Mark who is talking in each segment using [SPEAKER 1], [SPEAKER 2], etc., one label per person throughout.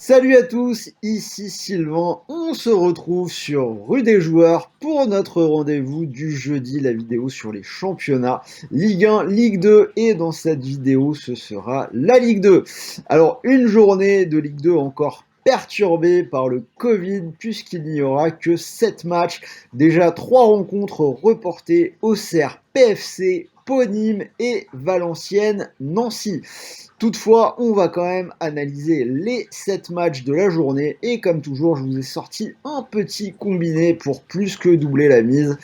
[SPEAKER 1] Salut à tous, ici Sylvain, on se retrouve sur Rue des Joueurs pour notre rendez-vous du jeudi, la vidéo sur les championnats Ligue 1, Ligue 2 et dans cette vidéo ce sera la Ligue 2. Alors une journée de Ligue 2 encore perturbée par le Covid puisqu'il n'y aura que 7 matchs, déjà 3 rencontres reportées: Auxerre, PFC, Pau Nîmes et Valenciennes Nancy. Toutefois, on va quand même analyser les 7 matchs de la journée et comme toujours, je vous ai sorti un petit combiné pour plus que doubler la mise.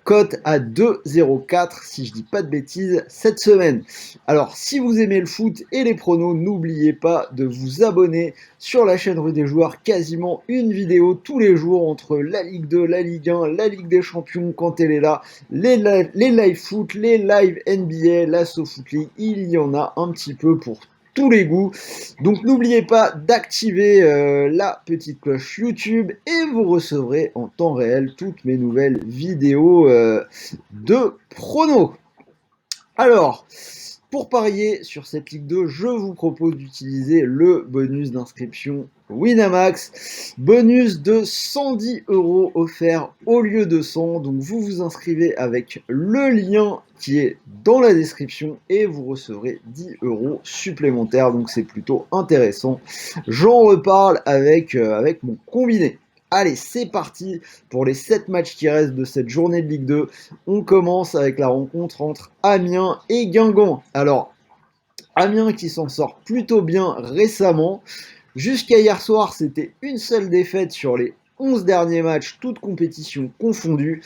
[SPEAKER 1] Cote à 2,04 si je dis pas de bêtises cette semaine. Alors si vous aimez le foot et les pronos, n'oubliez pas de vous abonner sur la chaîne Rue des Joueurs, quasiment une vidéo tous les jours entre la Ligue 2, la Ligue 1, la Ligue des Champions quand elle est là, les live foot, les live NBA, la SoFoot League, il y en a un petit peu pour tous les goûts. Donc n'oubliez pas d'activer la petite cloche YouTube et vous recevrez en temps réel toutes mes nouvelles vidéos de pronos. Alors, pour parier sur cette Ligue 2, je vous propose d'utiliser le bonus d'inscription Winamax. Bonus de 110 € offert au lieu de 100. Donc vous vous inscrivez avec le lien qui est dans la description et vous recevrez 10 € supplémentaires. Donc c'est plutôt intéressant. J'en reparle avec mon combiné. Allez, c'est parti pour les 7 matchs qui restent de cette journée de Ligue 2. On commence avec la rencontre entre Amiens et Guingamp. Alors, Amiens qui s'en sort plutôt bien récemment. Jusqu'à hier soir, c'était une seule défaite sur les 11 derniers matchs, toutes compétitions confondues.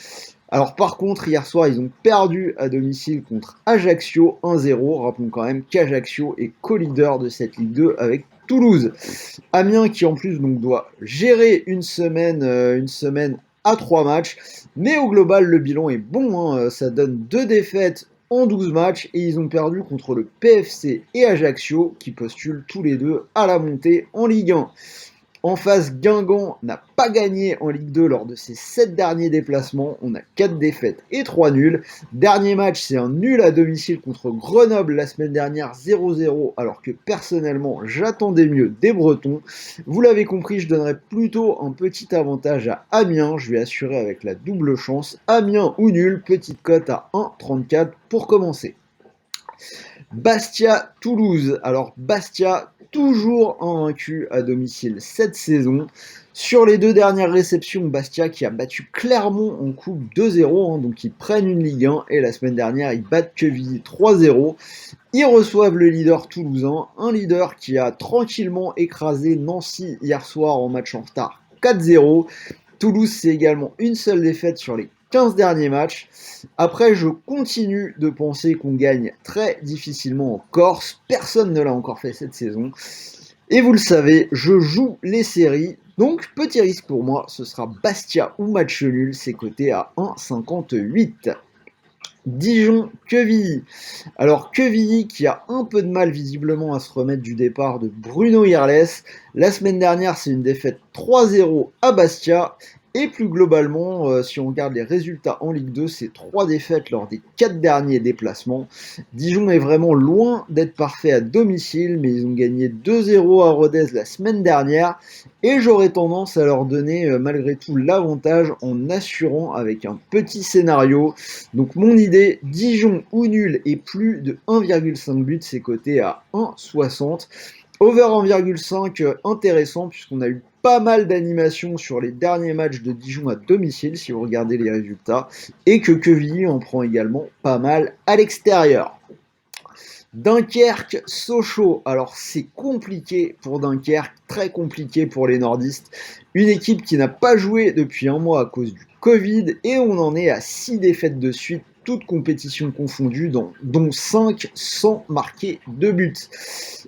[SPEAKER 1] Alors par contre, hier soir, ils ont perdu à domicile contre Ajaccio 1-0. Rappelons quand même qu'Ajaccio est co-leader de cette Ligue 2 avec Toulouse. Amiens qui en plus donc doit gérer une semaine à 3 matchs. Mais au global, le bilan est bon. Ça donne 2 défaites en 12 matchs et ils ont perdu contre le PFC et Ajaccio qui postulent tous les deux à la montée en Ligue 1. En face, Guingamp n'a pas gagné en Ligue 2 lors de ses 7 derniers déplacements. On a 4 défaites et 3 nuls. Dernier match, c'est un nul à domicile contre Grenoble la semaine dernière, 0-0, alors que personnellement, j'attendais mieux des Bretons. Vous l'avez compris, je donnerais plutôt un petit avantage à Amiens. Je vais assurer avec la double chance. Amiens ou nul, petite cote à 1,34 pour commencer. Bastia-Toulouse. Alors Bastia, toujours invaincu à domicile cette saison. Sur les 2 dernières réceptions, Bastia qui a battu Clermont en coupe 2-0, donc ils prennent une Ligue 1, et la semaine dernière ils battent Quevilly 3-0. Ils reçoivent le leader toulousain, un leader qui a tranquillement écrasé Nancy hier soir en match en retard 4-0. Toulouse, c'est également une seule défaite sur les 15 derniers matchs. Après, je continue de penser qu'on gagne très difficilement en Corse. Personne ne l'a encore fait cette saison. Et vous le savez, je joue les séries. Donc, petit risque pour moi, ce sera Bastia ou match nul. C'est coté à 1,58. Dijon-Quevilly. Alors Quevilly qui a un peu de mal visiblement à se remettre du départ de Bruno Irles. La semaine dernière, c'est une défaite 3-0 à Bastia. Et plus globalement, si on regarde les résultats en Ligue 2, c'est 3 défaites lors des 4 derniers déplacements. Dijon est vraiment loin d'être parfait à domicile, mais ils ont gagné 2-0 à Rodez la semaine dernière. Et j'aurais tendance à leur donner malgré tout l'avantage en assurant avec un petit scénario. Donc mon idée, Dijon ou nul et plus de 1,5 but, c'est coté à 1,60. Over 1,5 intéressant puisqu'on a eu pas mal d'animations sur les derniers matchs de Dijon à domicile si vous regardez les résultats et que Quevilly en prend également pas mal à l'extérieur. Dunkerque, Sochaux. Alors c'est compliqué pour Dunkerque, très compliqué pour les nordistes. Une équipe qui n'a pas joué depuis un mois à cause du Covid et on en est à 6 défaites de suite, toutes compétitions confondues, dont 5 sans marquer de but.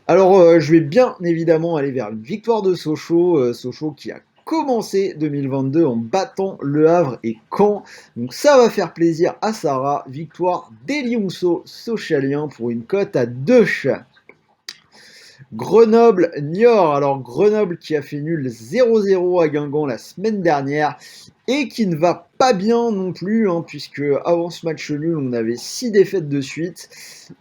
[SPEAKER 1] Alors je vais bien évidemment aller vers une victoire de Sochaux, Sochaux qui a commencé 2022 en battant Le Havre et Caen. Donc ça va faire plaisir à Sarah. Victoire des Lionceaux Sochaliens pour une cote à 2. Grenoble-Niort. Alors Grenoble qui a fait nul 0-0 à Guingamp la semaine dernière et qui ne va pas bien non plus, hein, puisque avant ce match nul, on avait 6 défaites de suite.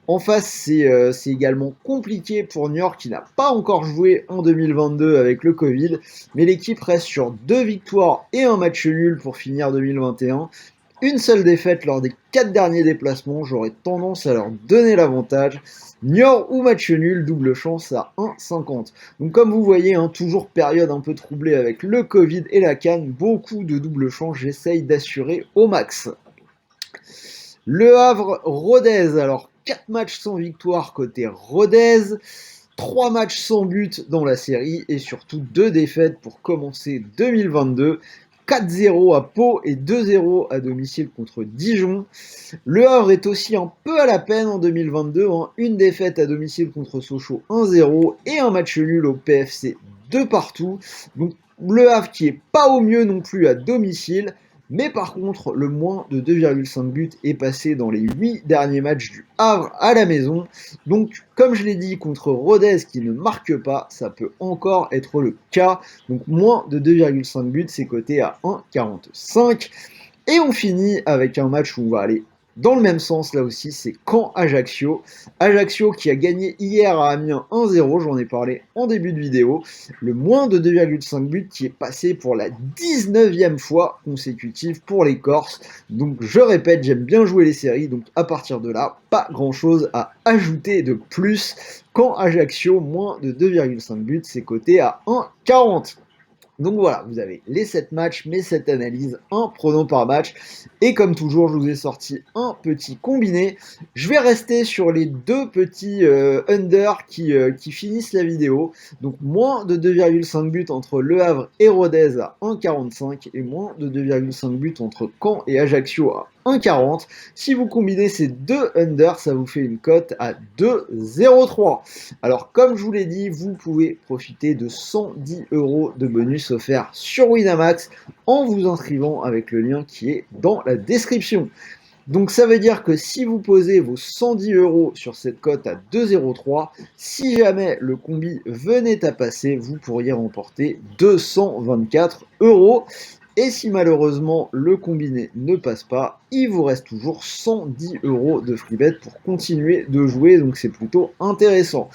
[SPEAKER 1] En face, c'est également compliqué pour Niort qui n'a pas encore joué en 2022 avec le Covid, mais l'équipe reste sur 2 victoires et un match nul pour finir 2021. Une seule défaite lors des 4 derniers déplacements, j'aurais tendance à leur donner l'avantage. Niort ou match nul, double chance à 1,50. Donc comme vous voyez, hein, toujours période un peu troublée avec le Covid et la CAN, beaucoup de double chance, j'essaye d'assurer au max. Le Havre-Rodez, alors 4 matchs sans victoire côté Rodez, 3 matchs sans but dans la série et surtout 2 défaites pour commencer 2022. 4-0 à Pau et 2-0 à domicile contre Dijon. Le Havre est aussi un peu à la peine en 2022, hein. Une défaite à domicile contre Sochaux 1-0 et un match nul au PFC 2 partout. Donc le Havre qui est pas au mieux non plus à domicile, mais par contre le moins de 2,5 buts est passé dans les 8 derniers matchs du Havre à la maison. Donc comme je l'ai dit, contre Rodez qui ne marque pas, ça peut encore être le cas. Donc moins de 2,5 buts, c'est coté à 1,45. Et on finit avec un match où on va aller dans le même sens, là aussi, c'est Caen-Ajaccio. Ajaccio qui a gagné hier à Amiens 1-0, j'en ai parlé en début de vidéo. Le moins de 2,5 buts qui est passé pour la 19e fois consécutive pour les Corses. Donc je répète, j'aime bien jouer les séries, donc à partir de là, pas grand chose à ajouter de plus. Caen-Ajaccio, moins de 2,5 buts, c'est coté à 1,40. Donc voilà, vous avez les 7 matchs, mes 7 analyses, un prono par match. Et comme toujours, je vous ai sorti un petit combiné. Je vais rester sur les deux petits under qui finissent la vidéo. Donc moins de 2,5 buts entre Le Havre et Rodez à 1,45 et moins de 2,5 buts entre Caen et Ajaccio à 1,40. Si vous combinez ces deux under, ça vous fait une cote à 2,03. Alors comme je vous l'ai dit, vous pouvez profiter de 110 € de bonus offert sur Winamax en vous inscrivant avec le lien qui est dans la description. Donc ça veut dire que si vous posez vos 110 € sur cette cote à 2,03, si jamais le combi venait à passer, vous pourriez remporter 224 €. Et si malheureusement le combiné ne passe pas, il vous reste toujours 110 € de freebet pour continuer de jouer, donc c'est plutôt intéressant.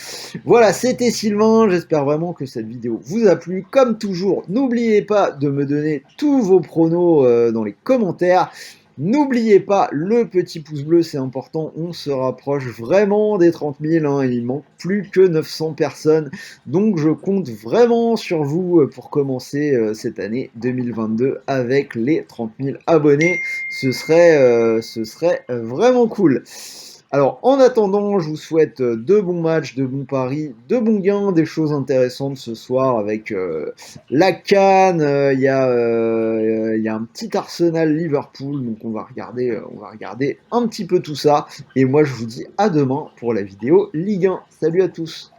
[SPEAKER 1] Voilà, c'était Sylvain, j'espère vraiment que cette vidéo vous a plu. Comme toujours, n'oubliez pas de me donner tous vos pronos dans les commentaires. N'oubliez pas le petit pouce bleu, c'est important, on se rapproche vraiment des 30 000, hein, il manque plus que 900 personnes, donc je compte vraiment sur vous pour commencer cette année 2022 avec les 30 000 abonnés, ce serait vraiment cool. Alors en attendant, je vous souhaite de bons matchs, de bons paris, de bons gains, des choses intéressantes ce soir avec la CAN, y a un petit Arsenal Liverpool, donc on va regarder un petit peu tout ça. Et moi je vous dis à demain pour la vidéo Ligue 1. Salut à tous!